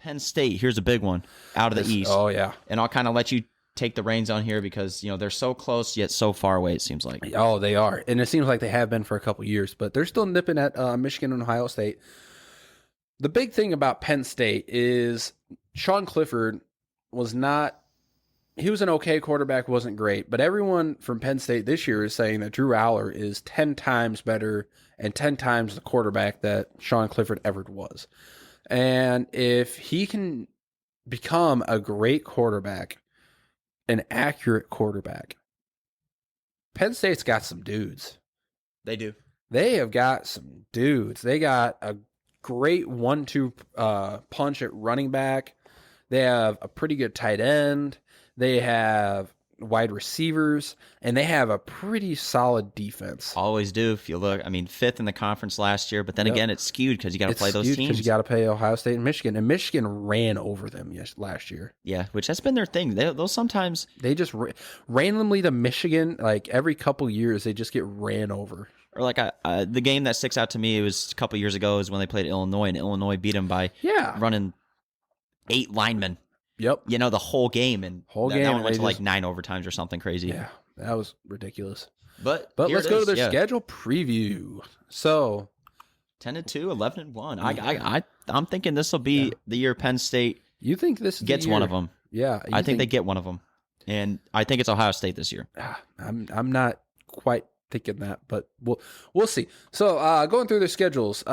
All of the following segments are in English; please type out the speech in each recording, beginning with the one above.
Penn State, here's a big one out of the East. Oh, yeah. And I'll kind of let you take the reins on here because, they're so close yet so far away, it seems like. Oh, they are. And it seems like they have been for a couple years, but they're still nipping at Michigan and Ohio State. The big thing about Penn State is Sean Clifford was not – he was an okay quarterback, wasn't great. But everyone from Penn State this year is saying that Drew Aller is 10 times better and 10 times the quarterback that Sean Clifford ever was. And if he can become a great quarterback, an accurate quarterback, Penn State's got some dudes. They do. They have got some dudes. They got a great 1-2 punch at running back. They have a pretty good tight end. They have wide receivers, and they have a pretty solid defense. Always do. If you look, fifth in the conference last year, but then again, it's skewed because you got to play those teams. Because you got to play Ohio State and Michigan ran over them last year. Yeah, which has been their thing. They'll sometimes they just randomly to Michigan, like every couple years, they just get ran over. Or like the game that sticks out to me, it was a couple years ago, is when they played Illinois, and Illinois beat them by running 8 linemen. Yep. The whole game. And that one went to like 9 overtimes or something crazy. Yeah, that was ridiculous. But let's go to their schedule preview. So 10-2, 11-1. I'm thinking this will be the year Penn State you think this gets one of them. Yeah. I think they get one of them. And I think it's Ohio State this year. I'm not quite thinking that, but we'll see. So going through their schedules,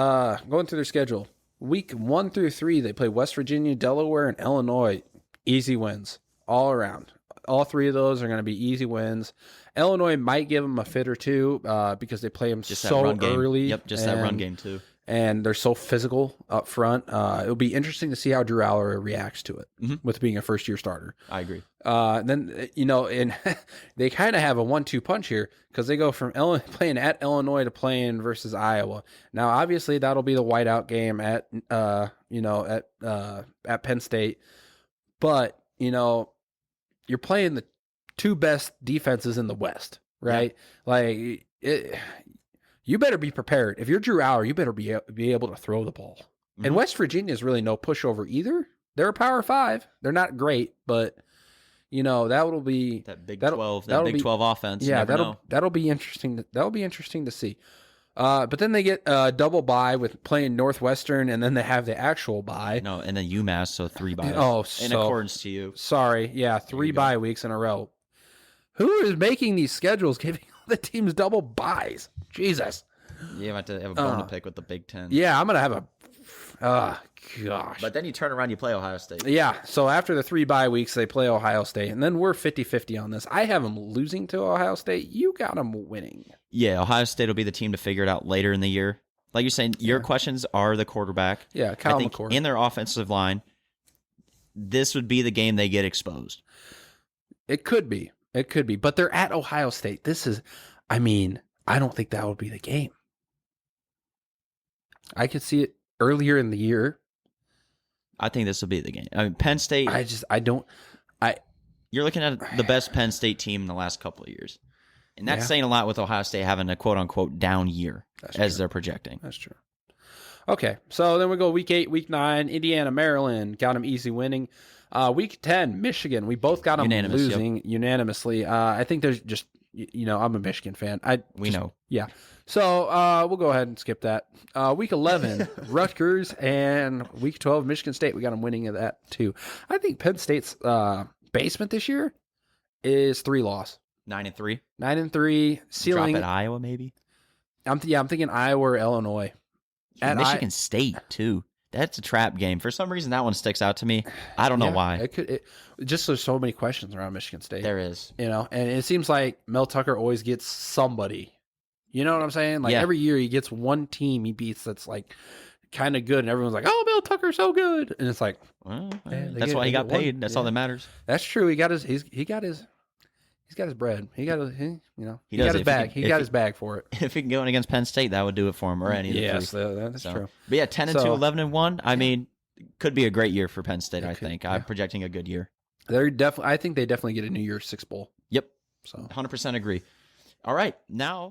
week 1 through 3, they play West Virginia, Delaware, and Illinois. Easy wins all around. All 3 of those are going to be easy wins. Illinois might give them a fit or two because they play them just so early. Yep, that run game too. And they're so physical up front. It'll be interesting to see how Drew Aller reacts to it with being a first-year starter. I agree. Then, and they kind of have a 1-2 punch here because they go from playing at Illinois to playing versus Iowa. Now, obviously, that'll be the whiteout game at Penn State. But, you're playing the 2 best defenses in the West, right? Yeah. You better be prepared. If you're Drew Aller, you better be able to throw the ball. Mm-hmm. And West Virginia is really no pushover either. They're a Power 5. They're not great, but that will be that Big 12 offense. Yeah, that'll be interesting. That'll be interesting to see. But then they get a double bye with playing Northwestern, and then they have the actual bye. No, and then UMass, so 3 byes. Oh, in accordance to you. Sorry, yeah, 3 bye weeks in a row. Who is making these schedules, giving the teams double byes? Jesus. You have to have a bone to pick with the Big Ten. Yeah, I'm gonna have a. Gosh. But then you turn around, you play Ohio State. Yeah, so after the 3 bye weeks, they play Ohio State, and then we're 50-50 on this. I have them losing to Ohio State. You got them winning. Yeah, Ohio State will be the team to figure it out later in the year. Like you're saying, your questions are the quarterback. Yeah, Kyle McCord. In their offensive line, this would be the game they get exposed. It could be. But they're at Ohio State. I don't think that would be the game. I could see it earlier in the year. I think this will be the game. Penn State. You're looking at the best Penn State team in the last couple of years. And that's saying a lot with Ohio State having a quote-unquote down year as they're projecting. That's true. Okay, so then we go week 8, week 9, Indiana, Maryland. Got them easy winning. Week 10, Michigan. We both got them losing unanimously. I think there's just, I'm a Michigan fan. We know. Yeah. So we'll go ahead and skip that. Week 11, Rutgers, and week 12, Michigan State. We got them winning of that too. I think Penn State's basement this year is 3-loss. 9-3. 9-3. Ceiling. Drop at Iowa, maybe? I'm thinking Iowa or Illinois. At Michigan State, too. That's a trap game. For some reason, that one sticks out to me. I don't know why. Just there's so many questions around Michigan State. There is. And it seems like Mel Tucker always gets somebody. You know what I'm saying? Like every year he gets one team he beats that's like kind of good, and everyone's like, "Oh, Mel Tucker's so good," and it's like, that's why he got paid. That's all that matters. That's true. He got his bread. He got his bag. He got his bag for it. If he can go in against Penn State, that would do it for him. Or any of the three. That's true. But yeah, 10-2, 11-1. I mean, could be a great year for Penn State. I think I'm projecting a good year. I think they definitely get a New Year's Six bowl. Yep. So 100% agree. All right, now